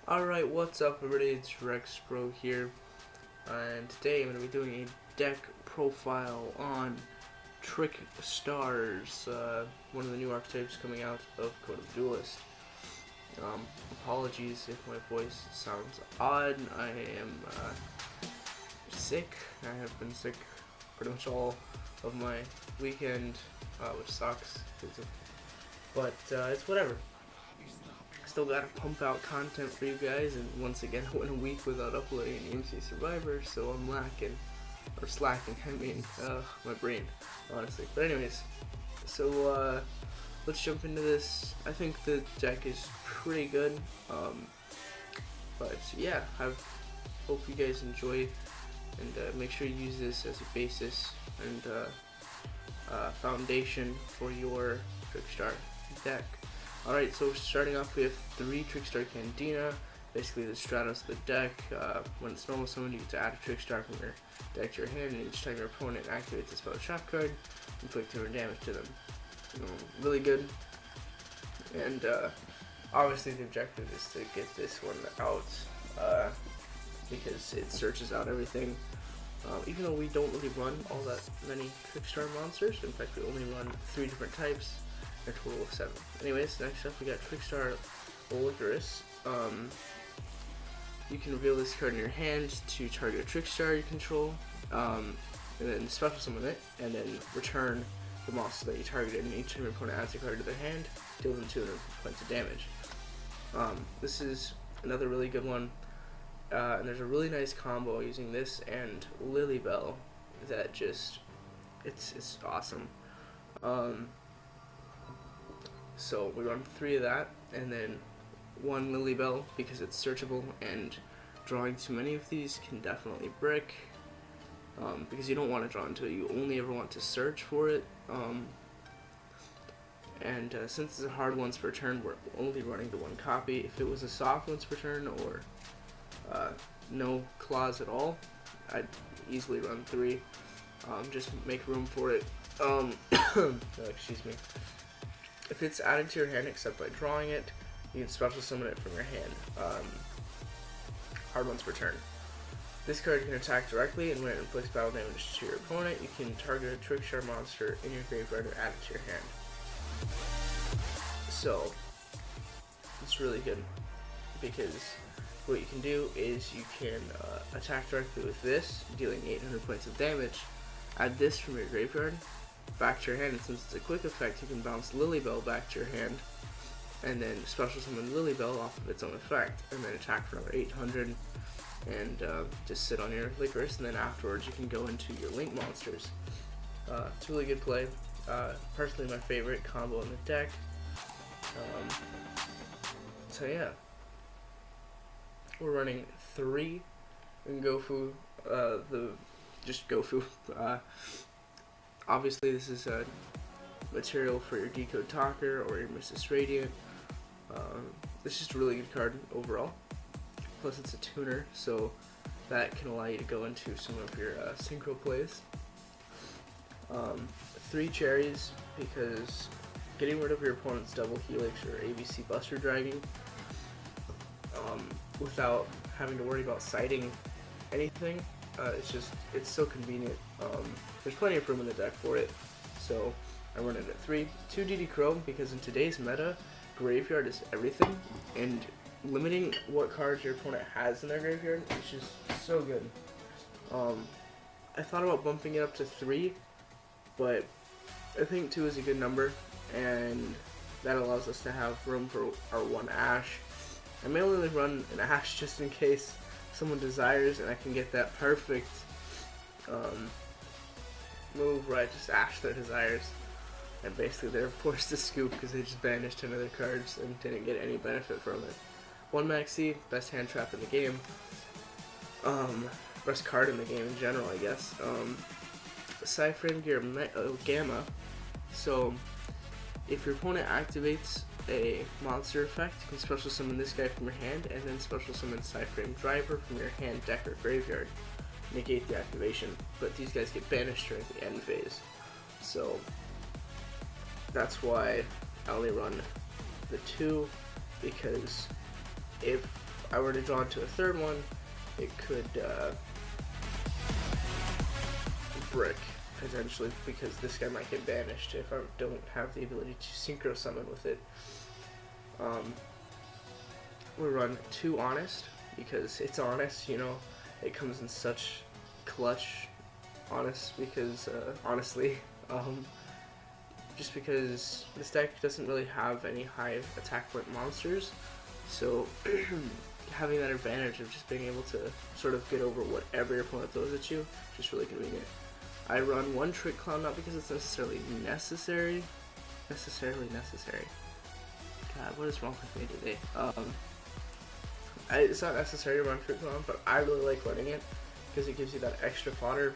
Alright, what's up everybody, it's Rex Bro here, and today I'm going to be doing a deck profile on Trickstar's, one of the new archetypes coming out of Code of Duelist. Apologies if my voice sounds odd. I am sick. I have been sick pretty much all of my weekend, which sucks, but it's whatever. Still gotta pump out content for you guys, and once again I went a week without uploading an EMC Survivor, so I'm slacking, I mean, my brain, honestly. But anyways, so let's jump into this. I think the deck is pretty good, but yeah, I hope you guys enjoy, and make sure you use this as a basis and foundation for your Trickstar deck. Alright, so starting off we have 3 Trickstar Cantina, basically the Stratos of the deck. When it's normal summon, you get to add a Trickstar from your deck to your hand, and each time your opponent activates a spell trap card, inflict 200 damage to them. Really good, and obviously the objective is to get this one out, because it searches out everything. Even though we don't really run all that many Trickstar monsters, in fact we only run 3 different types, a total of 7. Anyways, next up we got Trickstar Licorice. You can reveal this card in your hand to target a Trickstar you control, and then special summon it, and then return the monster that you targeted, and each time your opponent adds a card to their hand, deal them 200 points of damage. This is another really good one, and there's a really nice combo using this and Lilybell that just, it's awesome. So we run 3 of that, and then 1 Lilybell because it's searchable, and drawing too many of these can definitely brick, because you don't want to draw until you only ever want to search for it. Since it's a hard once per turn, we're only running the 1 copy. If it was a soft once per turn or no claws at all, I'd easily run 3. Just make room for it. Excuse me. If it's added to your hand except by drawing it, you can special summon it from your hand. Hard once per turn. This card can attack directly, and when it inflicts battle damage to your opponent, you can target a Trickstar monster in your graveyard and add it to your hand. So, it's really good, because what you can do is you can attack directly with this, dealing 800 points of damage, add this from your graveyard back to your hand, and since it's a quick effect, you can bounce Lilybell back to your hand, and then special summon Lilybell off of its own effect, and then attack for another 800, and just sit on your Licorice, and then afterwards you can go into your Link monsters. It's a really good play. Personally my favorite combo in the deck. So yeah, we're running 3 in Gofu, just Gofu. Obviously this is material for your Decode Talker or your Mrs. Radiant. It's just a really good card overall. Plus it's a tuner, so that can allow you to go into some of your synchro plays. 3 cherries, because getting rid of your opponent's double helix or ABC Buster Dragon without having to worry about sighting anything, it's so convenient. There's plenty of room in the deck for it, so I run it at 3. 2 DD Crow, because in today's meta, graveyard is everything, and limiting what cards your opponent has in their graveyard is just so good. I thought about bumping it up to 3, but I think 2 is a good number, and that allows us to have room for our 1 Ash. I may only run an Ash just in case someone desires, and I can get that perfect move where I just Ash their desires, and basically they're forced to scoop because they just banished 10 other cards and didn't get any benefit from it. 1 Maxi, best hand trap in the game. Best card in the game in general, I guess. Cyframe Gear Gamma. So, if your opponent activates a monster effect, you can special summon this guy from your hand, and then special summon Cyframe Driver from your hand, deck, or graveyard. Negate the activation, but these guys get banished during the end phase. So, that's why I only run the 2, because if I were to draw into a third one, it could brick potentially, because this guy might get banished if I don't have the ability to synchro summon with it. We run 2 Honest because it's honest, you know. It comes in such clutch honest because honestly, just because this deck doesn't really have any high attack point monsters, so having that advantage of just being able to sort of get over whatever your opponent throws at you, just really convenient. I run 1 Trick Clown, not because it's necessarily necessary. God, what is wrong with me today? It's not necessary to run Trick Clown, but I really like running it because it gives you that extra fodder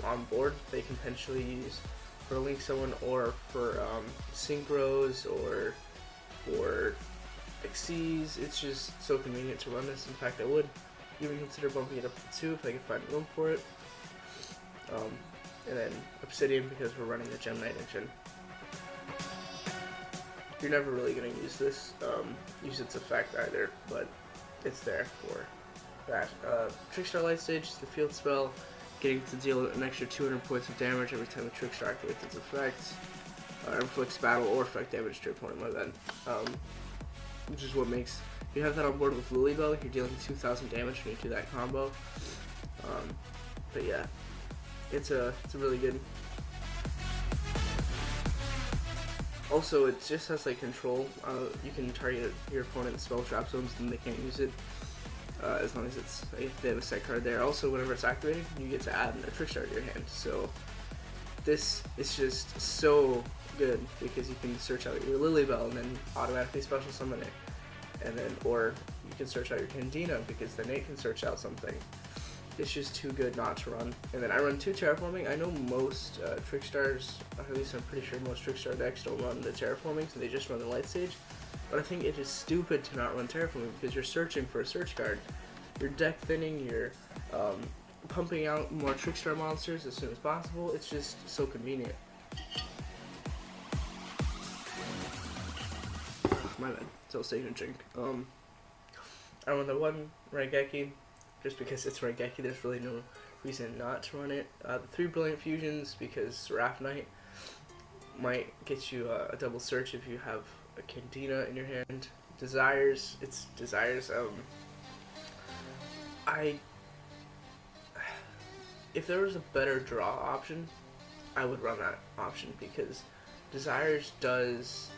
on board they can potentially use for link someone, or for synchros, or for Xyz. It's just so convenient to run this. In fact, I would even consider bumping it up to 2 if I could find room for it. And then Obsidian because we're running the Gem Knight engine. You're never really going to use its effect either, but it's there for that. Trickstar Light Stage is the field spell, getting to deal an extra 200 points of damage every time the Trickstar activates its effect, inflicts battle or effect damage to your opponent, my bad. Which is what makes, you have that on board with Lilybell, you're dealing 2,000 damage when you do that combo. But yeah, it's a really good. Also, it just has like control. You can target your opponent's spell trap zones and they can't use it, as long as if they have a set card there. Also, whenever it's activated, you get to add a Trickstar to your hand. So this is just so good because you can search out your Lilybell and then automatically special summon it, and then or you can search out your Candina because then it can search out something. It's just too good not to run. And then I run 2 Terraforming. I know most Trickstars, or at least I'm pretty sure most Trickstar decks don't run the Terraforming, so they just run the Light Stage. But I think it is stupid to not run Terraforming because you're searching for a search card. You're deck thinning, you're pumping out more Trickstar monsters as soon as possible. It's just so convenient. My bad. So stay and drink. I run the 1 Raigeki. Just because it's Raigeki, there's really no reason not to run it. The 3 Brilliant Fusions because Seraph Knight might get you a double search if you have a Candina in your hand. Desires, it's Desires. If there was a better draw option, I would run that option because Desires does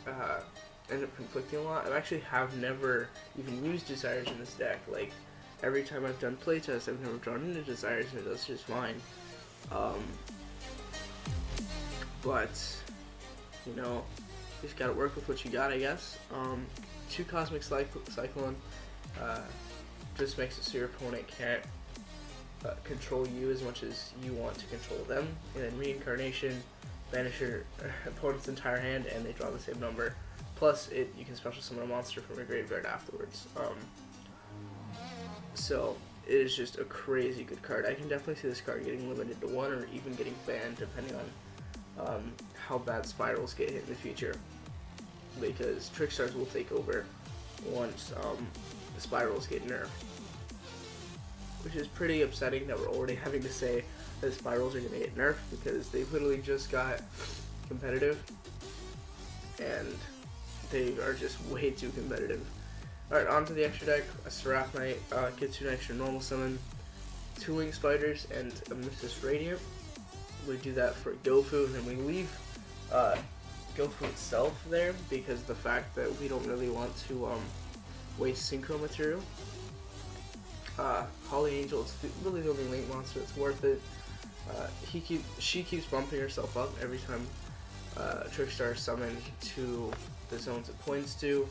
end up conflicting a lot. I actually have never even used Desires in this deck. Like, every time I've done playtests, I've never drawn into Desires, and it does just fine. But, you know, you just gotta work with what you got, I guess. 2 Cosmic Cyclone just makes it so your opponent can't control you as much as you want to control them. And then Reincarnation, banish your opponent's entire hand, and they draw the same number. Plus, you can special summon a monster from your graveyard afterwards. So it is just a crazy good card. I can definitely see this card getting limited to 1 or even getting banned depending on how bad spirals get hit in the future, because Trickstars will take over once the spirals get nerfed, which is pretty upsetting that we're already having to say that spirals are going to get nerfed because they literally just got competitive and they are just way too competitive. Alright, on to the extra deck. A Seraph Knight gets you an extra normal summon, 2 Wing Spiders, and a Mrs. Radiant. We do that for Gofu, and then we leave Gofu itself there because the fact that we don't really want to waste synchro material. Holly Angel, it's really the only link monster that's worth it. She keeps bumping herself up every time Trickstar is summoned to the zones it points to.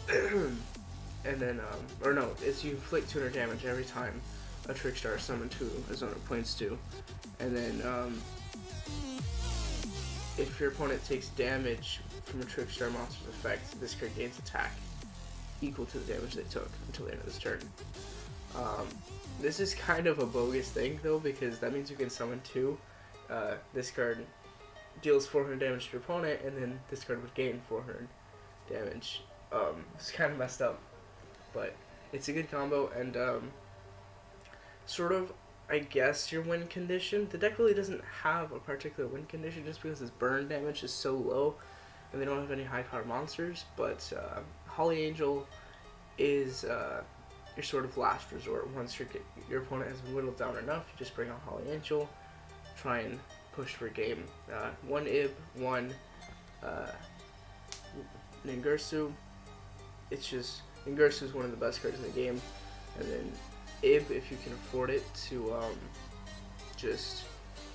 And then, or no, it's you inflict 200 damage every time a Trickstar is summoned to a zone it points to. And then, if your opponent takes damage from a Trickstar monster's effect, this card gains attack equal to the damage they took until the end of this turn. This is kind of a bogus thing, though, because that means you can summon 2. This card deals 400 damage to your opponent, and then this card would gain 400 damage. It's kind of messed up, but It's a good combo, and sort of, I guess, your win condition. The deck really doesn't have a particular win condition just because its burn damage is so low and they don't have any high power monsters, but Holly Angel is your sort of last resort. Once your opponent has been whittled down enough, you just bring on Holly Angel, try and push for game. One Ib, one Ningirsu. It's just, Ningirsu is one of the best cards in the game, and then Ib, if you can afford it, to just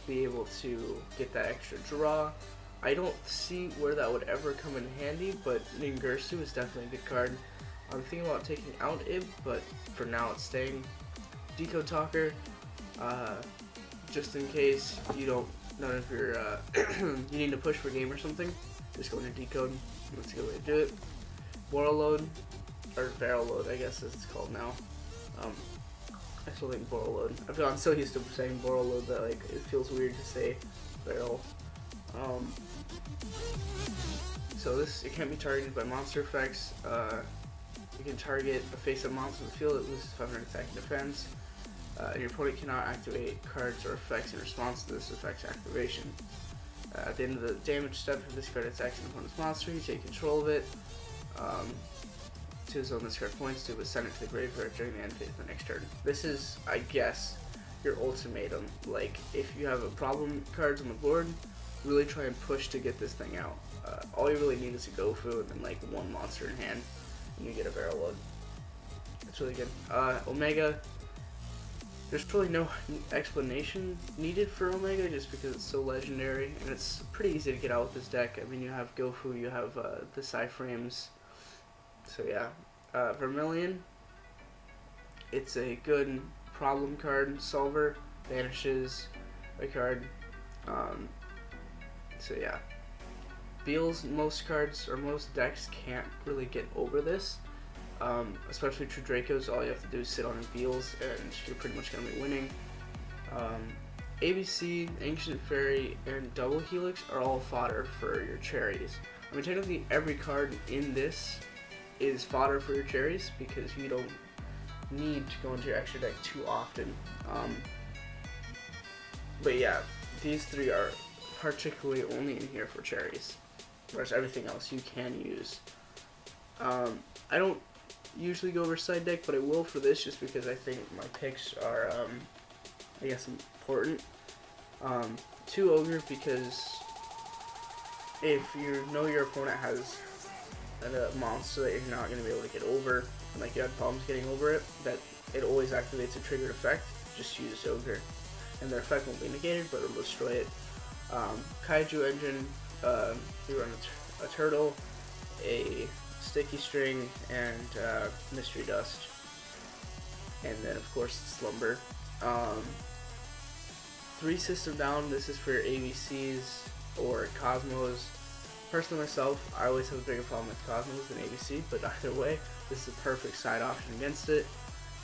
be able to get that extra draw. I don't see where that would ever come in handy, but Ningirsu is definitely a good card. I'm thinking about taking out Ib, but for now it's staying. Decode Talker, just in case you don't, none of your, you need to push for game or something, just go into Decode. That's a good way to do it. Barrel Load, or Barrel Load, I guess as it's called now. I still think Barrel Load. I've gotten so used to saying Barrel Load that like it feels weird to say Barrel. So this, it can't be targeted by monster effects. You can target a face-up monster in the field that loses 500 attack and defense. Your opponent cannot activate cards or effects in response to this effect's activation. At the end of the damage step, if this card attacks an opponent's monster, you take control of it. To zone this card points to, but send it to the graveyard during the end phase of the next turn. This is, I guess, your ultimatum. Like, if you have a problem cards on the board, really try and push to get this thing out. All you really need is a Gofu and then like one monster in hand, and you get a Barrel Load. It's really good. Omega, there's really no explanation needed for Omega just because it's so legendary, and it's pretty easy to get out with this deck. I mean, you have Gofu, you have the Psy-Frames. So yeah, Vermilion, it's a good problem card solver, banishes a card. So yeah, Beals, most cards or most decks can't really get over this, especially True Dracos. All you have to do is sit on Beals and you're pretty much going to be winning. ABC, Ancient Fairy, and Double Helix are all fodder for your cherries. I mean, technically every card in this is fodder for your cherries because you don't need to go into your extra deck too often. But yeah, these three are particularly only in here for cherries, whereas everything else you can use. I don't usually go over side deck, but I will for this just because I think my picks are, I guess, important. 2 Ogre, because if you know your opponent has a monster that you're not going to be able to get over, and like you had problems getting over it, that it always activates a triggered effect, just use Ogre. And their effect won't be negated, but it'll destroy it. Kaiju Engine, you run a turtle, a sticky string, and mystery dust. And then of course Slumber. 3 system down, this is for your ABCs or Cosmos. Personally myself, I always have a bigger problem with Cosmos than ABC, but either way, this is a perfect side option against it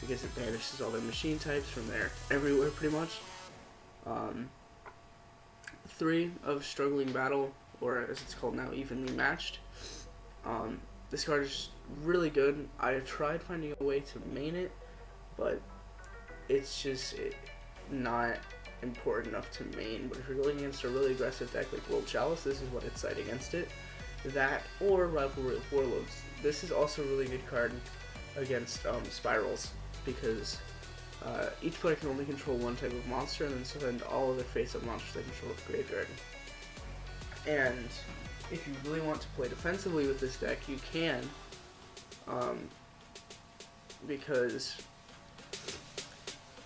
because it banishes all their machine types from there everywhere pretty much. 3 of Struggling Battle, or as it's called now, Evenly Matched. This card is really good. I tried finding a way to main it, but it's just not important enough to main. But if you're going against a really aggressive deck like World Chalice, this is what I'd cite against it. That or Rivalry with Warlords. This is also a really good card against Spirals because each player can only control one type of monster and then send all of their face-up monsters they control to the graveyard. And if you really want to play defensively with this deck, you can, because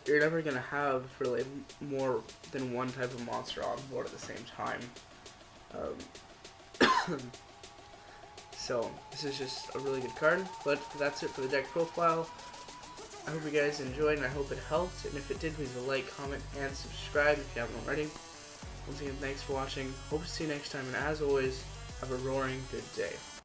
you're never going to have really more than one type of monster on board at the same time. So this is just a really good card, but that's it for the deck profile. I hope you guys enjoyed and I hope it helped, and if it did, please like, comment, and subscribe if you haven't already. Once again, thanks for watching, hope to see you next time, and as always, have a roaring good day.